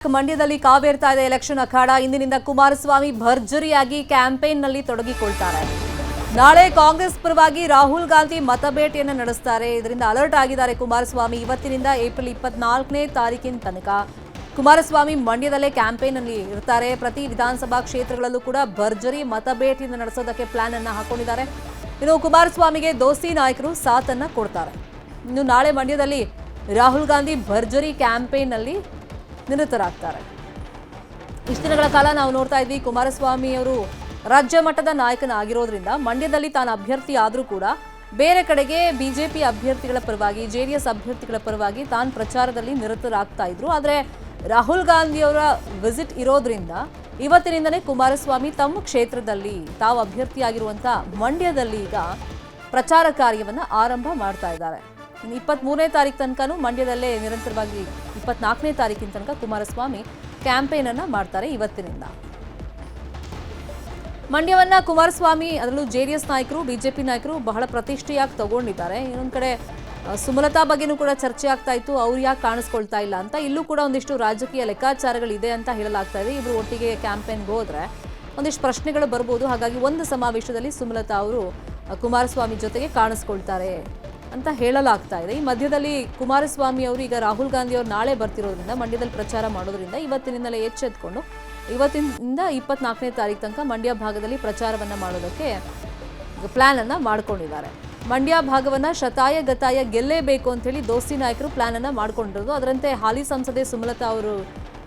ಮಂಡ್ಯದಲ್ಲಿ ಕಾವೇರ್ತಾ ಇದೆ ಎಲೆಕ್ಷನ್ ಅಖಾಡ. ಇಂದಿನಿಂದ ಕುಮಾರಸ್ವಾಮಿ ಭರ್ಜರಿಯಾಗಿ ಕ್ಯಾಂಪೇನ್ನಲ್ಲಿ ತೊಡಗಿಕೊಳ್ತಾರೆ. ನಾಳೆ ಕಾಂಗ್ರೆಸ್ ಪರವಾಗಿ ರಾಹುಲ್ ಗಾಂಧಿ ಮತಬೇಟೆಯನ್ನು ನಡೆಸುತ್ತಾರೆ. ಇದರಿಂದ ಅಲರ್ಟ್ ಆಗಿದ್ದಾರೆ ಕುಮಾರಸ್ವಾಮಿ. ಇವತ್ತಿನಿಂದ ಏಪ್ರಿಲ್ 24ನೇ ತಾರೀಕಿನ ತನಕ ಕುಮಾರಸ್ವಾಮಿ ಮಂಡ್ಯದಲ್ಲೇ ಕ್ಯಾಂಪೇನ್ನಲ್ಲಿ ಇರ್ತಾರೆ. ಪ್ರತಿ ವಿಧಾನಸಭಾ ಕ್ಷೇತ್ರಗಳಲ್ಲೂ ಕೂಡ ಭರ್ಜರಿ ಮತಬೇಟೆಯನ್ನು ನಡೆಸೋದಕ್ಕೆ ಪ್ಲಾನ್ ಅನ್ನು ಹಾಕೊಂಡಿದ್ದಾರೆ. ಇನ್ನು ಕುಮಾರಸ್ವಾಮಿಗೆ ದೋಸ್ತಿ ನಾಯಕರು ಸಾಥನ್ನು ಕೊಡ್ತಾರೆ. ಇನ್ನು ನಾಳೆ ಮಂಡ್ಯದಲ್ಲಿ ರಾಹುಲ್ ಗಾಂಧಿ ಭರ್ಜರಿ ಕ್ಯಾಂಪೇನ್ನಲ್ಲಿ ನಿರತರಾಗ್ತಾರೆ. ಇಷ್ಟು ದಿನಗಳ ಕಾಲ ನಾವು ನೋಡ್ತಾ ಇದ್ವಿ ಕುಮಾರಸ್ವಾಮಿ ಅವರು ರಾಜ್ಯ ಮಟ್ಟದ ನಾಯಕನಾಗಿರೋದ್ರಿಂದ ಮಂಡ್ಯದಲ್ಲಿ ತಾನು ಅಭ್ಯರ್ಥಿ ಆದರೂ ಕೂಡ ಬೇರೆ ಕಡೆಗೆ ಬಿಜೆಪಿ ಅಭ್ಯರ್ಥಿಗಳ ಪರವಾಗಿ ಜೆಡಿಎಸ್ ಅಭ್ಯರ್ಥಿಗಳ ಪರವಾಗಿ ತಾನು ಪ್ರಚಾರದಲ್ಲಿ ನಿರತರಾಗ್ತಾ ಇದ್ರು. ಆದರೆ ರಾಹುಲ್ ಗಾಂಧಿ ಅವರ ವಿಸಿಟ್ ಇರೋದ್ರಿಂದ ಇವತ್ತಿನಿಂದಲೇ ಕುಮಾರಸ್ವಾಮಿ ತಮ್ಮ ಕ್ಷೇತ್ರದಲ್ಲಿ ತಾವು ಅಭ್ಯರ್ಥಿಯಾಗಿರುವಂಥ ಮಂಡ್ಯದಲ್ಲಿ ಈಗ ಪ್ರಚಾರ ಕಾರ್ಯವನ್ನು ಆರಂಭ ಮಾಡ್ತಾ ಇದ್ದಾರೆ. 23ನೇ ತಾರೀಕು ತನಕನೂ ಮಂಡ್ಯದಲ್ಲೇ ನಿರಂತರವಾಗಿ 24ನೇ ತಾರೀಕಿನ ತನಕ ಕುಮಾರಸ್ವಾಮಿ ಕ್ಯಾಂಪೇನ್ ಅನ್ನ ಮಾಡ್ತಾರೆ. ಇವತ್ತಿನಿಂದ ಮಂಡ್ಯವನ್ನ ಕುಮಾರಸ್ವಾಮಿ ಅದರಲ್ಲೂ ಜೆಡಿಎಸ್ ನಾಯಕರು ಬಿಜೆಪಿ ನಾಯಕರು ಬಹಳ ಪ್ರತಿಷ್ಠೆಯಾಗಿ ತಗೊಂಡಿದ್ದಾರೆ. ಇನ್ನೊಂದು ಕಡೆ ಸುಮಲತಾ ಬಗ್ಗೆನೂ ಕೂಡ ಚರ್ಚೆ ಆಗ್ತಾ ಇತ್ತು, ಅವ್ರು ಯಾಕೆ ಕಾಣಿಸ್ಕೊಳ್ತಾ ಇಲ್ಲ ಅಂತ. ಇಲ್ಲೂ ಕೂಡ ಒಂದಿಷ್ಟು ರಾಜಕೀಯ ಲೆಕ್ಕಾಚಾರಗಳಿದೆ ಅಂತ ಹೇಳಲಾಗ್ತಾ ಇದೆ. ಇಬ್ರು ಒಟ್ಟಿಗೆ ಕ್ಯಾಂಪೇನ್ಗೆ ಹೋದ್ರೆ ಒಂದಿಷ್ಟು ಪ್ರಶ್ನೆಗಳು ಬರ್ಬೋದು. ಹಾಗಾಗಿ ಒಂದು ಸಮಾವೇಶದಲ್ಲಿ ಸುಮಲತಾ ಅವರು ಕುಮಾರಸ್ವಾಮಿ ಜೊತೆಗೆ ಕಾಣಿಸ್ಕೊಳ್ತಾರೆ ಅಂತ ಹೇಳಲಾಗ್ತಾ ಇದೆ. ಈ ಮಧ್ಯದಲ್ಲಿ ಕುಮಾರಸ್ವಾಮಿ ಅವರು ಈಗ ರಾಹುಲ್ ಗಾಂಧಿ ಅವರು ನಾಳೆ ಬರ್ತಿರೋದ್ರಿಂದ ಮಂಡ್ಯದಲ್ಲಿ ಪ್ರಚಾರ ಮಾಡೋದ್ರಿಂದ ಇವತ್ತಿನಿಂದಲೇ ಎಚ್ಚೆತ್ಕೊಂಡು ಇವತ್ತಿನಿಂದ 24ನೇ ತಾರೀಕು ತನಕ ಮಂಡ್ಯ ಭಾಗದಲ್ಲಿ ಪ್ರಚಾರವನ್ನು ಮಾಡೋದಕ್ಕೆ ಪ್ಲಾನ್ ಅನ್ನ ಮಾಡ್ಕೊಂಡಿದ್ದಾರೆ. ಮಂಡ್ಯ ಭಾಗವನ್ನ ಶತಾಯ ಗತಾಯ ಗೆಲ್ಲೇಬೇಕು ಅಂತ ಹೇಳಿ ದೋಸ್ತಿ ನಾಯಕರು ಪ್ಲಾನ್ ಅನ್ನ ಮಾಡ್ಕೊಂಡಿರೋದು. ಅದರಂತೆ ಹಾಲಿ ಸಂಸದೆ ಸುಮಲತಾ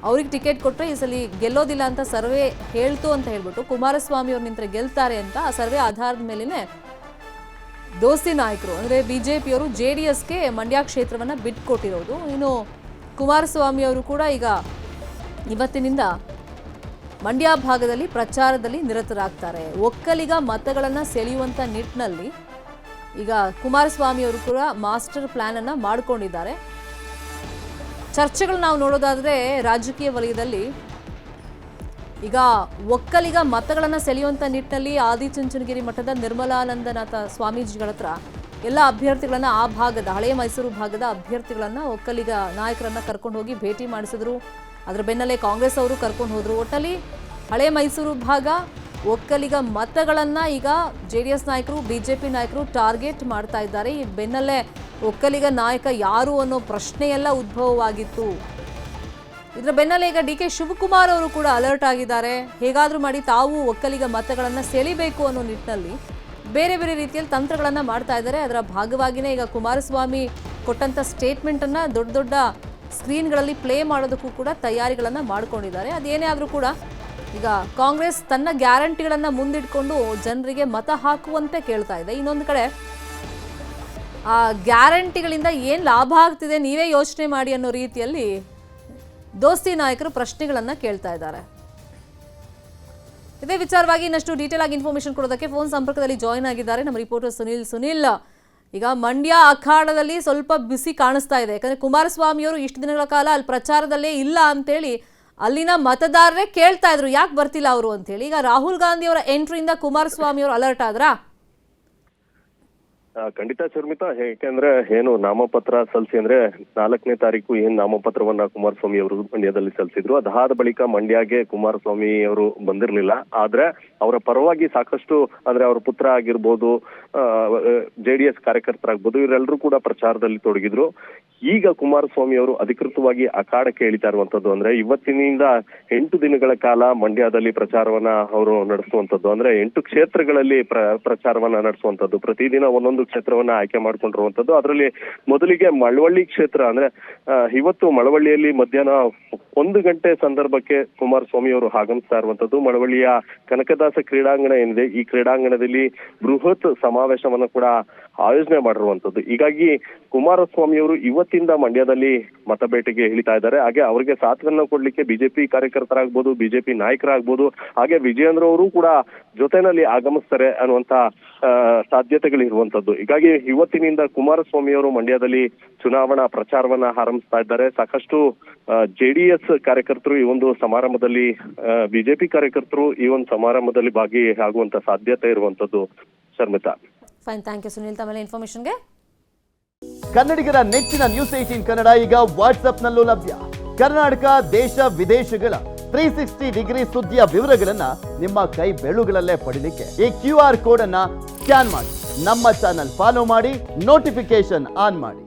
ಅವ್ರಿಗೆ ಟಿಕೆಟ್ ಕೊಟ್ಟರೆ ಈ ಸಲ ಗೆಲ್ಲೋದಿಲ್ಲ ಅಂತ ಸರ್ವೆ ಹೇಳ್ತು ಅಂತ ಹೇಳ್ಬಿಟ್ಟು ಕುಮಾರಸ್ವಾಮಿ ಅವ್ರು ನಿಂತರೆ ಗೆಲ್ತಾರೆ ಅಂತ ಆ ಸರ್ವೆ ಆಧಾರದ ಮೇಲೆನೆ ದೋಸ್ತಿ ನಾಯಕರು ಅಂದರೆ ಬಿಜೆಪಿಯವರು ಜೆಡಿಎಸ್ಗೆ ಮಂಡ್ಯ ಕ್ಷೇತ್ರವನ್ನು ಬಿಟ್ಕೊಟ್ಟಿರೋದು. ಇನ್ನು ಕುಮಾರಸ್ವಾಮಿ ಅವರು ಕೂಡ ಈಗ ಇವತ್ತಿನಿಂದ ಮಂಡ್ಯ ಭಾಗದಲ್ಲಿ ಪ್ರಚಾರದಲ್ಲಿ ನಿರತರಾಗ್ತಾರೆ. ಒಕ್ಕಲಿಗ ಮತಗಳನ್ನು ಸೆಳೆಯುವಂಥ ನಿಟ್ಟಿನಲ್ಲಿ ಈಗ ಕುಮಾರಸ್ವಾಮಿ ಅವರು ಕೂಡ ಮಾಸ್ಟರ್ ಪ್ಲಾನ್ ಅನ್ನ ಮಾಡಿಕೊಂಡಿದ್ದಾರೆ. ಚರ್ಚೆಗಳು ನಾವು ನೋಡೋದಾದ್ರೆ ರಾಜಕೀಯ ವಲಯದಲ್ಲಿ ಈಗ ಒಕ್ಕಲಿಗ ಮತಗಳನ್ನು ಸೆಳೆಯುವಂಥ ನಿಟ್ಟಿನಲ್ಲಿ ಆದಿಚುಂಚನಗಿರಿ ಮಠದ ನಿರ್ಮಲಾನಂದನಾಥ ಸ್ವಾಮೀಜಿಗಳ ಹತ್ರ ಎಲ್ಲ ಅಭ್ಯರ್ಥಿಗಳನ್ನ ಆ ಭಾಗದ ಹಳೆಯ ಮೈಸೂರು ಭಾಗದ ಅಭ್ಯರ್ಥಿಗಳನ್ನ ಒಕ್ಕಲಿಗ ನಾಯಕರನ್ನ ಕರ್ಕೊಂಡು ಹೋಗಿ ಭೇಟಿ ಮಾಡಿಸಿದ್ರು. ಅದರ ಬೆನ್ನಲ್ಲೇ ಕಾಂಗ್ರೆಸ್ ಅವರು ಕರ್ಕೊಂಡು ಹೋದ್ರು. ಒಟ್ಟಲ್ಲಿ ಹಳೆಯ ಮೈಸೂರು ಭಾಗ ಒಕ್ಕಲಿಗ ಮತಗಳನ್ನ ಈಗ ಜೆಡಿಎಸ್ ನಾಯಕರು ಬಿಜೆಪಿ ನಾಯಕರು ಟಾರ್ಗೆಟ್ ಮಾಡ್ತಾ ಇದ್ದಾರೆ. ಈ ಬೆನ್ನಲ್ಲೇ ಒಕ್ಕಲಿಗ ನಾಯಕ ಯಾರು ಅನ್ನೋ ಪ್ರಶ್ನೆಯೆಲ್ಲ ಉದ್ಭವವಾಗಿತ್ತು. ಇದರ ಬೆನ್ನಲ್ಲೇ ಈಗ ಡಿ ಕೆ ಶಿವಕುಮಾರ್ ಅವರು ಕೂಡ ಅಲರ್ಟ್ ಆಗಿದ್ದಾರೆ. ಹೇಗಾದರೂ ಮಾಡಿ ತಾವು ಒಕ್ಕಲಿಗ ಮತಗಳನ್ನು ಸೆಳಿಬೇಕು ಅನ್ನೋ ನಿಟ್ಟಿನಲ್ಲಿ ಬೇರೆ ಬೇರೆ ರೀತಿಯಲ್ಲಿ ತಂತ್ರಗಳನ್ನು ಮಾಡ್ತಾ ಇದ್ದಾರೆ. ಅದರ ಭಾಗವಾಗಿಯೇ ಈಗ ಕುಮಾರಸ್ವಾಮಿ ಕೊಟ್ಟಂಥ ಸ್ಟೇಟ್ಮೆಂಟನ್ನು ದೊಡ್ಡ ದೊಡ್ಡ ಸ್ಕ್ರೀನ್ಗಳಲ್ಲಿ ಪ್ಲೇ ಮಾಡೋದಕ್ಕೂ ಕೂಡ ತಯಾರಿಗಳನ್ನು ಮಾಡ್ಕೊಂಡಿದ್ದಾರೆ. ಅದೇನೇ ಆದರೂ ಕೂಡ ಈಗ ಕಾಂಗ್ರೆಸ್ ತನ್ನ ಗ್ಯಾರಂಟಿಗಳನ್ನು ಮುಂದಿಟ್ಕೊಂಡು ಜನರಿಗೆ ಮತ ಹಾಕುವಂತೆ ಕೇಳ್ತಾ ಇದೆ. ಇನ್ನೊಂದು ಕಡೆ ಆ ಗ್ಯಾರಂಟಿಗಳಿಂದ ಏನು ಲಾಭ ಆಗ್ತಿದೆ ನೀವೇ ಯೋಚನೆ ಮಾಡಿ ಅನ್ನೋ ರೀತಿಯಲ್ಲಿ ದೋಸ್ತಿ ನಾಯಕರು ಪ್ರಶ್ನೆಗಳನ್ನು ಕೇಳ್ತಾ ಇದ್ದಾರೆ. ಇದೇ ವಿಚಾರವಾಗಿ ಇನ್ನಷ್ಟು ಡೀಟೇಲ್ ಆಗಿ ಇನ್ಫಾರ್ಮೇಶನ್ ಕೊಡೋದಕ್ಕೆ ಫೋನ್ ಸಂಪರ್ಕದಲ್ಲಿ ಜಾಯಿನ್ ಆಗಿದ್ದಾರೆ ನಮ್ಮ ರಿಪೋರ್ಟರ್ ಸುನಿಲ್. ಈಗ ಮಂಡ್ಯ ಅಖಾಡದಲ್ಲಿ ಸ್ವಲ್ಪ ಬಿಸಿ ಕಾಣಿಸ್ತಾ ಇದೆ. ಯಾಕಂದ್ರೆ ಕುಮಾರಸ್ವಾಮಿ ಅವರು ಇಷ್ಟು ದಿನಗಳ ಕಾಲ ಅಲ್ಲಿ ಪ್ರಚಾರದಲ್ಲೇ ಇಲ್ಲ ಅಂತೇಳಿ ಅಲ್ಲಿನ ಮತದಾರರೇ ಕೇಳ್ತಾ ಇದ್ರು ಯಾಕೆ ಬರ್ತಿಲ್ಲ ಅವರು ಅಂತೇಳಿ. ಈಗ ರಾಹುಲ್ ಗಾಂಧಿ ಅವರ ಎಂಟ್ರಿಯಿಂದ ಕುಮಾರಸ್ವಾಮಿ ಅವರು ಅಲರ್ಟ್ ಆದ್ರಾ? ಖಂಡಿತ ಶರ್ಮಿತಾ, ಯಾಕೆಂದ್ರೆ ಏನು ನಾಮಪತ್ರ ಸಲ್ಲಿಸಿ ಅಂದ್ರೆ 4ನೇ ತಾರೀಕು ಏನ್ ನಾಮಪತ್ರವನ್ನ ಕುಮಾರಸ್ವಾಮಿ ಅವರು ಮಂಡ್ಯದಲ್ಲಿ ಸಲ್ಲಿಸಿದ್ರು. ಅದಾದ ಬಳಿಕ ಮಂಡ್ಯಗೆ ಕುಮಾರಸ್ವಾಮಿ ಅವರು ಬಂದಿರ್ಲಿಲ್ಲ. ಆದ್ರೆ ಅವರ ಪರವಾಗಿ ಸಾಕಷ್ಟು ಅಂದ್ರೆ ಅವ್ರ ಪುತ್ರ ಆಗಿರ್ಬೋದು, ಜೆಡಿಎಸ್ ಕಾರ್ಯಕರ್ತರಾಗ್ಬೋದು, ಇವರೆಲ್ಲರೂ ಕೂಡ ಪ್ರಚಾರದಲ್ಲಿ ತೊಡಗಿದ್ರು. ಈಗ ಕುಮಾರಸ್ವಾಮಿ ಅವರು ಅಧಿಕೃತವಾಗಿ ಅಖಾಡಕ್ಕೆ ಇಳಿತಾ ಇರುವಂತದ್ದು ಅಂದ್ರೆ ಇವತ್ತಿನಿಂದ 8 ದಿನಗಳ ಕಾಲ ಮಂಡ್ಯದಲ್ಲಿ ಪ್ರಚಾರವನ್ನ ಅವರು ನಡೆಸುವಂತದ್ದು. ಅಂದ್ರೆ 8 ಕ್ಷೇತ್ರಗಳಲ್ಲಿ ಪ್ರಚಾರವನ್ನ ನಡೆಸುವಂತದ್ದು. ಪ್ರತಿದಿನ ಒಂದೊಂದು ಕ್ಷೇತ್ರವನ್ನ ಆಯ್ಕೆ ಮಾಡ್ಕೊಂಡಿರುವಂತದ್ದು. ಅದರಲ್ಲಿ ಮೊದಲಿಗೆ ಮಳವಳ್ಳಿ ಕ್ಷೇತ್ರ ಅಂದ್ರೆ ಇವತ್ತು ಮಳವಳ್ಳಿಯಲ್ಲಿ ಮಧ್ಯಾಹ್ನ 1 ಗಂಟೆ ಸಂದರ್ಭಕ್ಕೆ ಕುಮಾರಸ್ವಾಮಿ ಅವರು ಆಗಮಿಸ್ತಾ ಇರುವಂತದ್ದು. ಮಳವಳ್ಳಿಯ ಕನಕದಾಸ ಕ್ರೀಡಾಂಗಣ ಏನಿದೆ, ಈ ಕ್ರೀಡಾಂಗಣದಲ್ಲಿ ಬೃಹತ್ ಸಮಾವೇಶವನ್ನ ಕೂಡ ಆಯೋಜನೆ ಮಾಡಿರುವಂತದ್ದು. ಹೀಗಾಗಿ ಕುಮಾರಸ್ವಾಮಿ ಅವರು ಇವತ್ತಿಂದ ಮಂಡ್ಯದಲ್ಲಿ ಮತಬೇಟೆಗೆ ಇಳಿತಾ ಇದ್ದಾರೆ. ಹಾಗೆ ಅವರಿಗೆ ಸಾಥನ್ನ ಕೊಡ್ಲಿಕ್ಕೆ ಬಿಜೆಪಿ ಕಾರ್ಯಕರ್ತರಾಗ್ಬೋದು, ಬಿಜೆಪಿ ನಾಯಕರಾಗ್ಬೋದು, ಹಾಗೆ ವಿಜಯೇಂದ್ರ ಅವರು ಕೂಡ ಜೊತೆನಲ್ಲಿ ಆಗಮಿಸ್ತಾರೆ ಅನ್ನುವಂತ ಸಾಧ್ಯತೆಗಳಿರುವಂತದ್ದು. ಹೀಗಾಗಿ ಇವತ್ತಿನಿಂದ ಕುಮಾರಸ್ವಾಮಿ ಅವರು ಮಂಡ್ಯದಲ್ಲಿ ಚುನಾವಣಾ ಪ್ರಚಾರವನ್ನ ಆರಂಭಿಸ್ತಾ ಇದ್ದಾರೆ. ಸಾಕಷ್ಟು ಜೆಡಿಎಸ್ ಕಾರ್ಯಕರ್ತರು ಈ ಒಂದು ಸಮಾರಂಭದಲ್ಲಿ, ಬಿಜೆಪಿ ಕಾರ್ಯಕರ್ತರು ಈ ಒಂದು ಸಮಾರಂಭದಲ್ಲಿ ಭಾಗಿಯಾಗುವಂತ ಸಾಧ್ಯತೆ ಇರುವಂತದ್ದು. Sharmita, fine, thank you Sunil ತಮ್ಮ ಇನ್ಫಾರ್ಮೇಶನ್ಗೆ. ಕನ್ನಡಿಗರ ನೆಚ್ಚಿನ ನ್ಯೂಸ್ 18 ಕನ್ನಡ ಈಗ ವಾಟ್ಸ್ಆಪ್ನಲ್ಲೂ ಲಭ್ಯ. ಕರ್ನಾಟಕ ದೇಶ ವಿದೇಶಗಳ 360 ಡಿಗ್ರಿ ಸುದ್ದಿಯ ವಿವರಗಳನ್ನ ನಿಮ್ಮ ಕೈ ಬೆರಳುಗಳಲ್ಲೇ ಪಡಿಲಿಕ್ಕೆ ಈ QR ಕೋಡ್ ಅನ್ನ ಸ್ಕ್ಯಾನ್ ಮಾಡಿ, ನಮ್ಮ ಚಾನಲ್ ಫಾಲೋ ಮಾಡಿ, ನೋಟಿಫಿಕೇಶನ್ ಆನ್ ಮಾಡಿ.